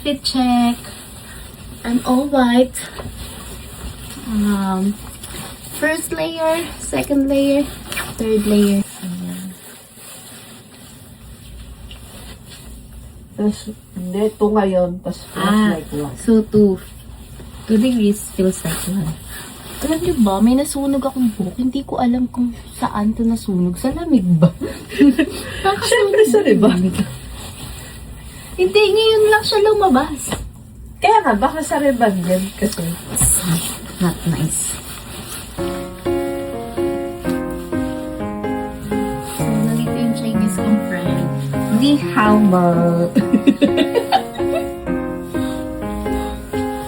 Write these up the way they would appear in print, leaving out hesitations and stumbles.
outfit check. I'm all white. First layer, second layer, third layer. Tapos, hindi, 2 ngayon, tapos flashlight lang. So 2 degrees feels like 1. Alam niyo ba, may nasunog akong buhok. Hindi ko alam kung saan to nasunog. Sa lamig ba? Siyempre sa ribang. Hindi, ngayon lang siya lumabas. Kaya nga, baka sa ribang yan kasi. Not nice. So, nalito yung Chinese kong friend. Ni hao mo.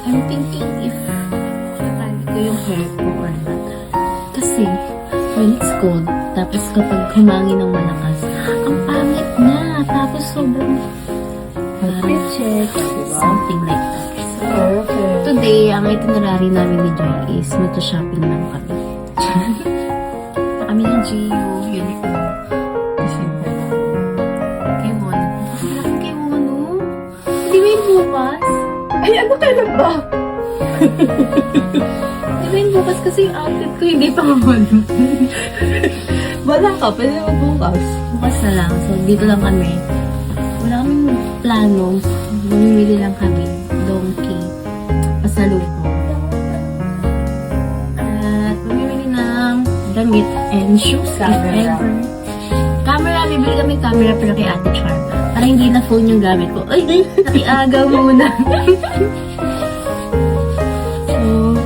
I'm thinking if natali ko yung hair ko or not. Kasi, when it's cold, tapos kapag humangin ng malakas, ang pangit na. Tapos sobrang Outfit check, diba? something like that. Okay. Today, ang itinerary namin ni Joy is shopping lang kami. Kami ng GU, uniform. Kay Mono. Masarap kay Mono. Hindi ba yung bukas? Ay, ano kailan ba? Hindi ba yung bukas kasi yung outfit ko hindi pa Mono. Wala ka, pwede naman bukas. Bukas na lang. So, dito lang kami. Wala kaming plano. Mamimili lang kami. Donkey. Pasalubong. At mamimili ng damit and shoes. Camera. If ever. Camera. Bibili kami camera pero kay Ate Char. Para hindi na phone yung gamit ko. Ay, nakiagaw muna. So,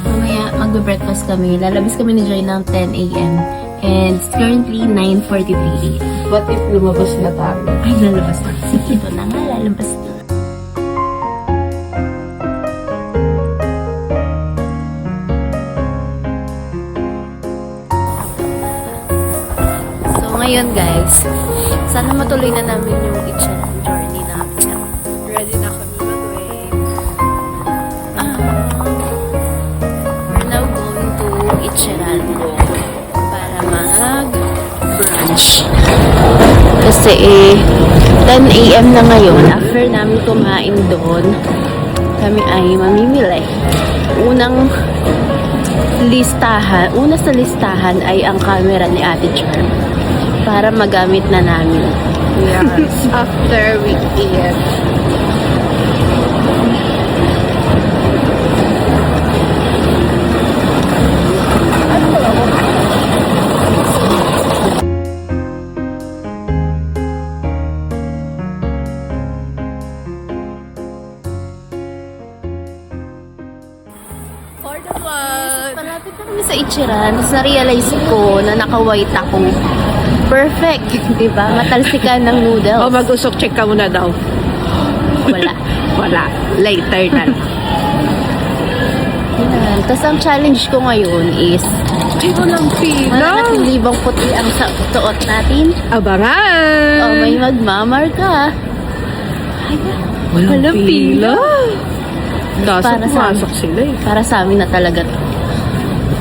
mamaya magbe-breakfast kami. Lalabas kami ni Joy ng 10 a.m. And it's currently 9:43 a.m. What if lumabas na tayo? Ay, lalabas na. Sige, ito na nga, lalabas na. So, ngayon guys, sana matuloy na namin yung Itcharan journey namin. Ready na kami mag-wave. We're now going to Itcharan para mag-brunch. Kasi 10 a.m. na ngayon. After namin kumain doon, kami ay mamimili. Una sa listahan ay ang camera ni Ate Charm para magamit na namin. Yes, after we eat. Palapit na kami sa Itcharan, tapos na-realize ko na naka-white ako. Perfect, di ba? Matalsikan ng noodles. O, mag-usok check ka muna daw. Wala. Wala. Later na. Yan. Tapos ang challenge ko ngayon is Ay, walang pila. 1,000 puti ang suot natin. Abangan! O, may magmamarka. Walang pila. Nasa Para sa pumasok sila eh. Para sa amin na talaga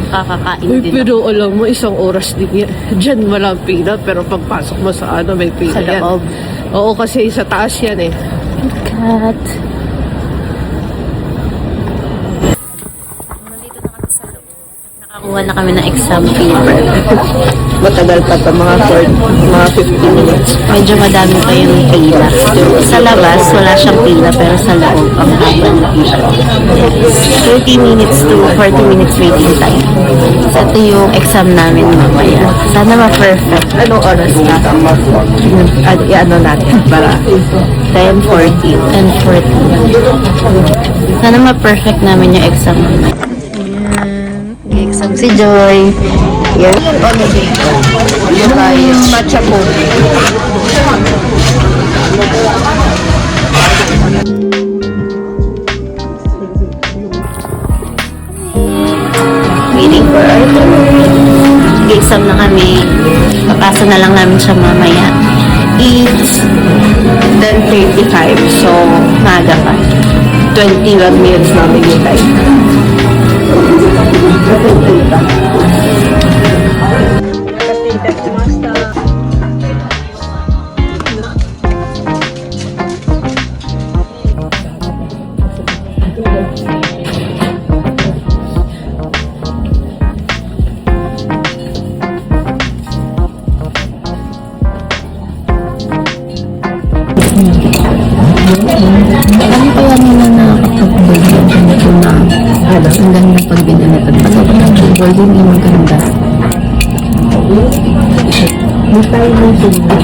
kakakain Uy, din pero alam mo, isang oras din yan. Diyan walang pila, pero pagpasok mo sa ano, may pila sa yan. loob. Oo, kasi sa taas yan eh. Cut. Nandito na kami sa loob. Nakakuha na kami ng exam paper. Matagal pa pa, mga 15 minutes. Medyo madami pa yung pila. Sa labas, wala siyang pila, pero sa loob, ang haba ng pila. 30 minutes to 40 minutes waiting time. So, ito yung exam namin mamaya. Sana ma-perfect. Anong oras na? Ano natin para 10:40. 10:40. Sana ma-perfect namin yung exam mamaya. Ayan. Exam si Joy. Yes. yung matcha po. Waiting for our turn. Exam na kami. Papasa na lang namin siya mamaya. It's 10:35. So, maaga pa. 21 minutes namin yung time. maganda pag binalitan. Pag gold, hindi maganda. Hindi tayo ng silver.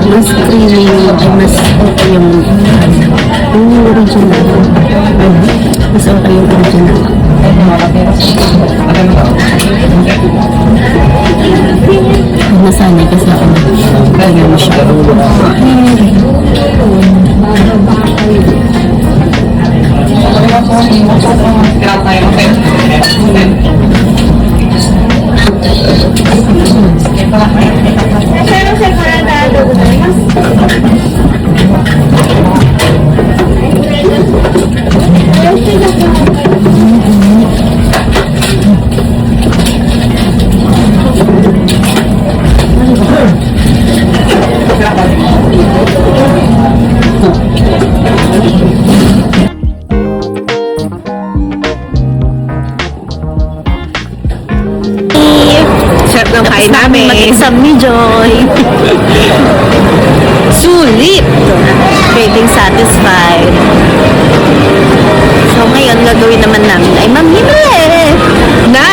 Mas creamy ay mas okay yung original. Mas okay yung original. Nasanay kasi ako kaya mo siya. Sarap ng kain namin. Mag-exam ni Joy. Sulit! Feeling satisfied. So ngayon, gagawin naman namin ay mamimili. Na?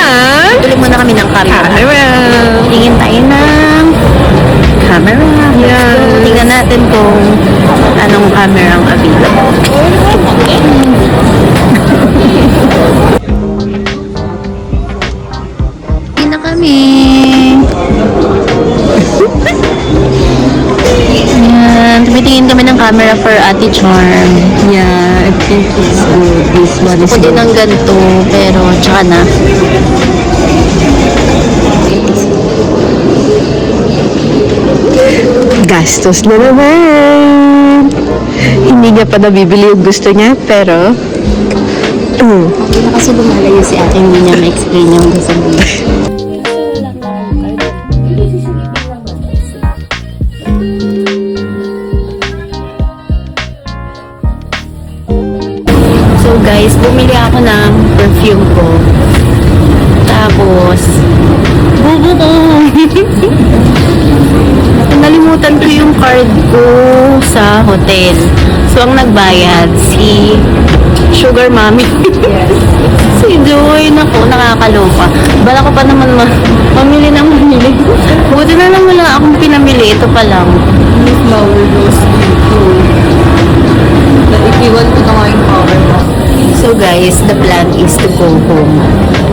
Tuloy muna kami ng camera. Camera. Tingin tayo ng camera. Yeah. Tingnan natin kung anong camera ang available. Hindi na kami. Ayan, tumitingin kami ng camera for Ate Charm. Yeah, I think it's good. This one is Pwede ng ganito, pero tsaka na. gastos na naman. Hindi niya pa nabibili yung gusto niya, pero Hindi na kasi lumalayo si ate, hindi niya ma-explain yung gusto niya. So guys, bumili ako ng perfume ko. Tapos, bubo ko. Nalimutan ko yung card ko sa hotel. So, ang nagbayad, si Sugar Mommy. Si Joy, naku, nakakaloka. Bala ko pa naman mamili ng mamili. Buti na lang wala akong pinamili. Ito pa lang. Flower rose. Ipiwan ko na nga yung power mo. So guys, the plan is to go home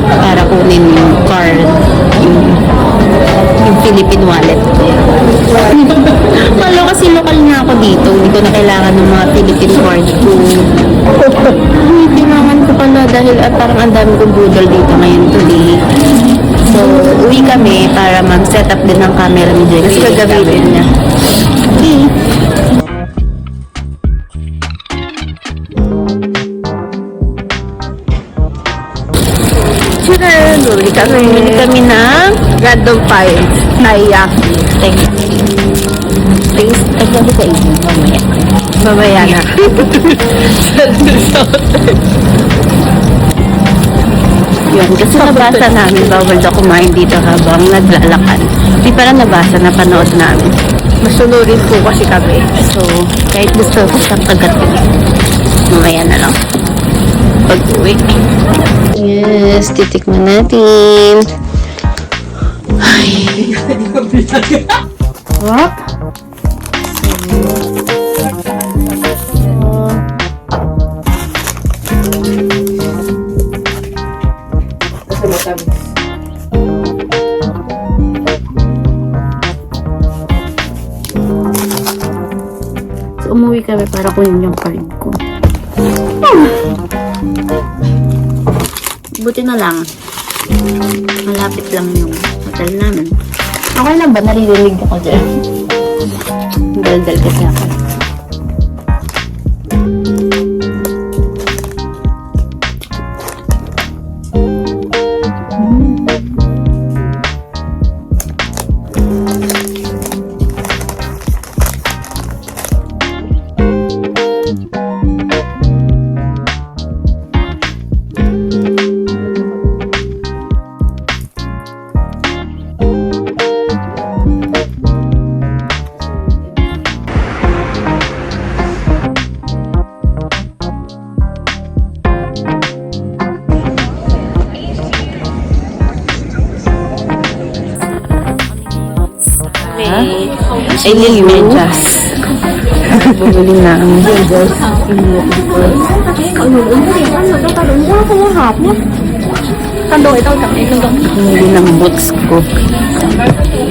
para kunin yung card, yung Philippine wallet ko. Malo kasi lokal na ako dito, hindi ko na kailangan ng mga Philippine card ko. Kailangan ko pala dahil parang ang dami kong budol dito ngayon today. So, uwi kami para mag-set up din ng camera ni Joy kasi gagamitin niya. Okay. Bumili kami ng Random finds. Naiyaki. Thank you. Taste, sabi sa inyo, mamaya. Mamaya na. Yun, kasi nabasa namin bawal daw kumain dito habang naglalakad. Di pala nabasa, napanood namin. Masunurin po kasi kami. So, kahit gusto ko siyang kagatin, mamaya na lang. Pag-uwi. Yes, titikman natin. Ay. What? So, umuwi kami para kunin yung card ko. Buti na lang. Malapit lang yung hotel namin. Okay lang ba? Naririnig ako dyan. Dal-dal kasi ako. Ay, yung medyas. Bumili na ang medyas. Bumili ng boots ko.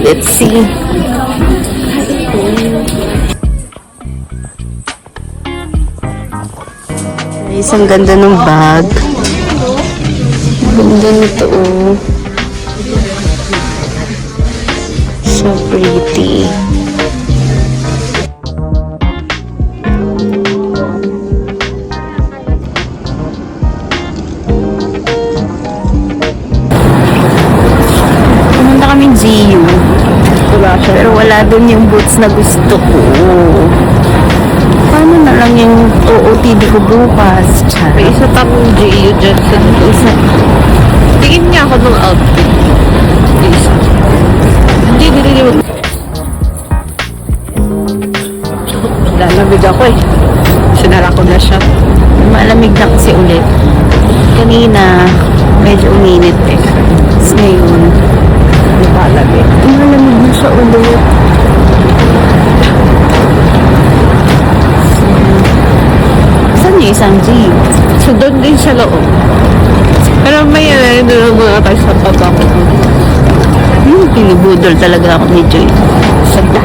Let's see. Guys, ang ganda ng bag. Ganda nito, oh. So pretty. Pumunta kaming GU. Pero wala dun yung boots na gusto ko. Paano na lang yung OOTD ko bukas? May isa pang GU dyan sa Isa. tingin niya ako ng outfit. Isa. Hindi mo. Lalamig ako eh. Sinara ko na siya. Malamig na kasi ulit. Kanina, medyo uminit eh. Tapos ngayon, Malamig. malamig na siya ulit. Saan yung isang GU? So, doon din sa loob. Pero may doon mga tayo sa baba ko. Yung pinibudol talaga ako ni Joy. Sanda.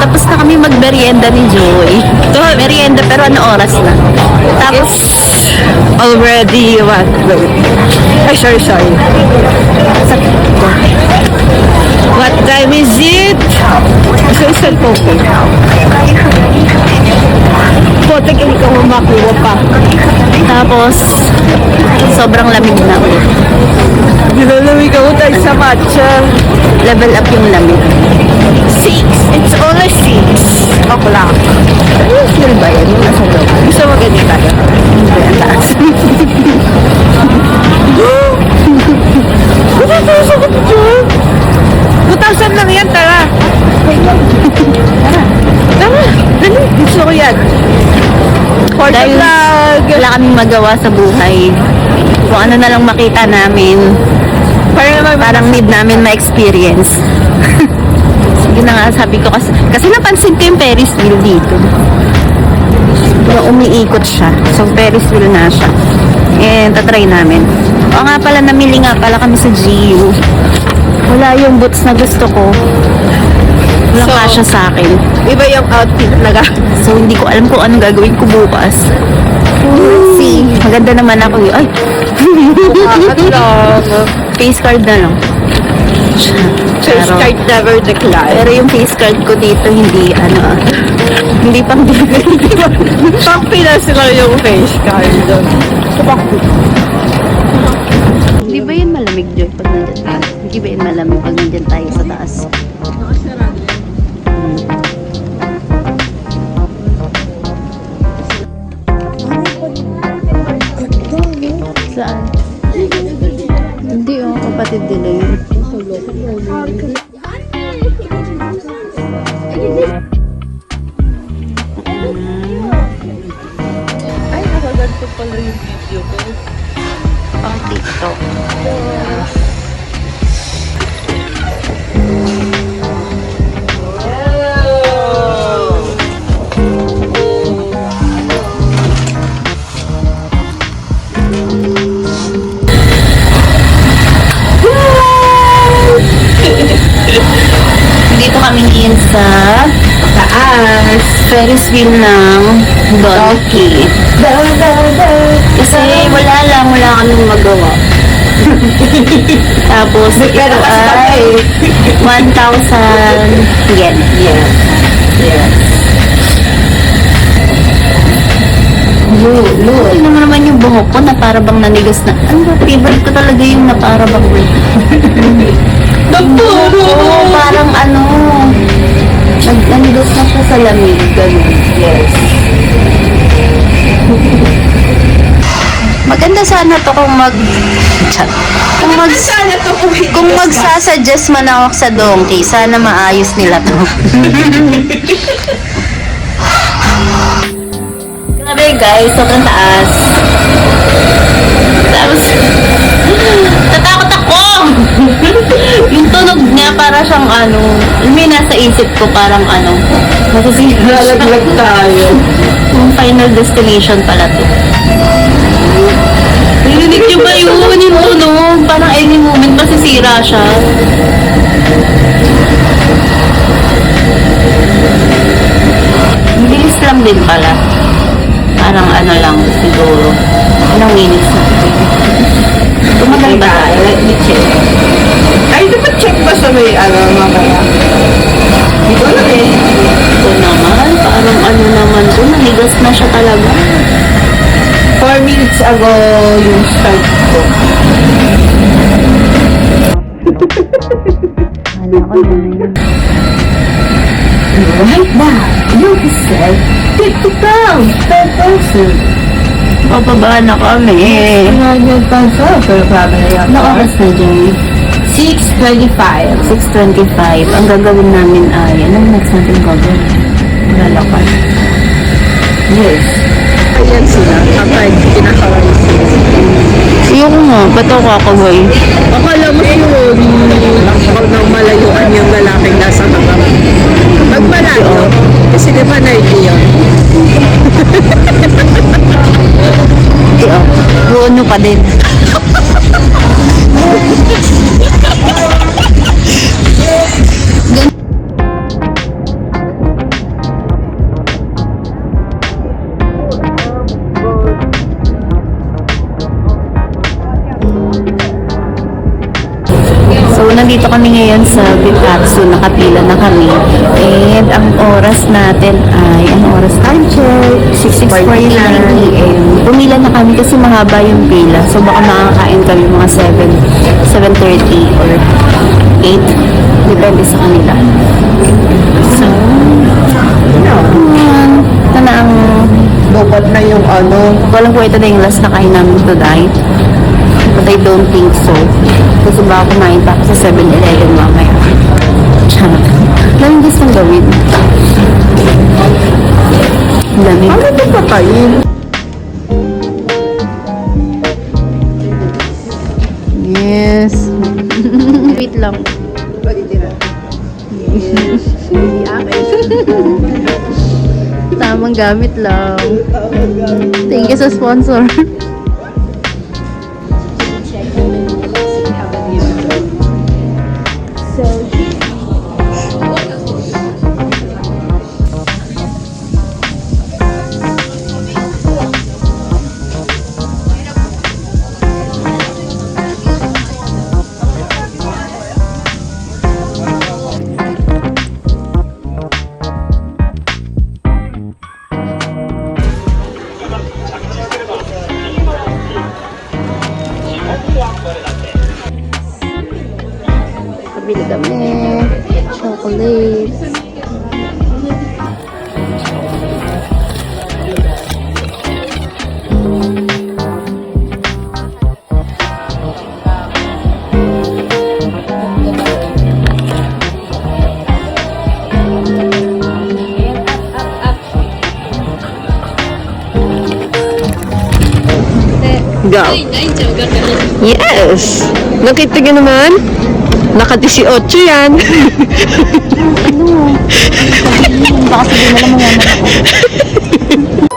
Tapos na kami magmerienda ni Joy. Merienda pero ano oras na? Tapos, Already, what? Ay, sorry. What time is it? So, cellphone ko. Potek, hindi ka makuha pa. Tapos, sobrang lamig na ulit. Nilalamig ako tayo sa matcha. Level up yung lamig. 6. It's only 6 o'clock. Feel ba yan? Yung nasa loob. Gusto mo ganyan tayo? Hindi, ang taas. Sagot dyan. 2,000 lang yan, tara. Tara, dali. Gusto ko yan. For the Dahil vlog. wala kaming magawa sa buhay. Kung ano na lang makita namin, parang need namin ma-experience. Sige na nga, sabi ko kasi napansin ko yung Ferris wheel dito. Umiikot siya. So, Ferris wheel na siya. And, tatry namin. O nga pala, namili nga pala kami sa GU. Wala yung boots na gusto ko. Walang So, kasya sa akin. Iba yung outfit na So, hindi ko alam kung anong gagawin ko bukas. Let's see. Maganda naman ako yun. Ay! lang. Face card na lang. Face card never decline. Pero yung face card ko dito, hindi, hindi pang bibili. Pang Pinas lang yung face card. Hindi ba yun malamig, Joy, pag nandyan tayo? Hindi ba yun malamig pag nandyan tayo sa taas? Saan? Hindi, kapatid nila yun. Ay, nakaganto pala yung video ko. Pang TikTok. Dito kami ngayon sa taas. Ferris wheel ng Donkey. Kasi wala kaming magawa. Tapos ito ay 1,000 yen. Yes. Ano naman yung buhok ko na para bang nanigas na. Ano ba, favorite ko talaga yung na para bang Oo, parang nanigas na po sa lamig. Ganun. Yes. Maganda sana to kung kung magsasuggest man ako sa Donkey, sana maayos nila to. Grabe guys, sobrang taas. Tapos, natakot ako! Yung tunog niya para siyang may nasa isip ko parang masasira. Lalaglag tayo. Yung final destination pala to. Narinig niyo ba yun? Yung tunog, parang any moment masisira siya. Ang bilis lang din pala. Parang lang siguro. Ilang minutes na. Tumagal ba tayo? Let me check. Ay, dapat check ba sa may mamaya? Hindi ko alam eh. Ito naman, parang naman to, nanigas na siya talaga. 4 minutes ago yung start ko. Ano ko na yun? Right now, you said 50 pounds per person. Pababa na kami. 100 pounds per family. Ano oras na dyan? 6:25. 6:25. Ang gagawin namin ay, anong next natin gagawin? Lalakad. Yes. Ayan sila kapag pinakawin sila. Ayoko nga, ba't ako kakaway? Akala mo yun, pag nang malayuan yung lalaking nasa harap. Pag malayo, kasi di ba naigi yun? Buono pa din. So nandito kami ngayon sa Bikatsu, nakapila na kami. And ang oras natin ay, ano oras? Time check, 6:49 p.m. Pumila na kami kasi mahaba yung pila. So baka makakain kami mga 7:30 or 8. Depende sa kanila. So, ito na ang, Bukod na yung ano, walang po ito na yung last na kain namin tonight. But I don't think so. Kasi baka kumain pa ako sa 7-Eleven mamaya. Charot. Lamang gustong gawin. Lamig. ano ito patayin? Yes. Wait lang. Tamang gamit lang. Thank you sa sponsor. Pabili kami. Chocolate. Go. Yes! Nakita nyo naman? Naka-18 yan. Baka sabihin nila mga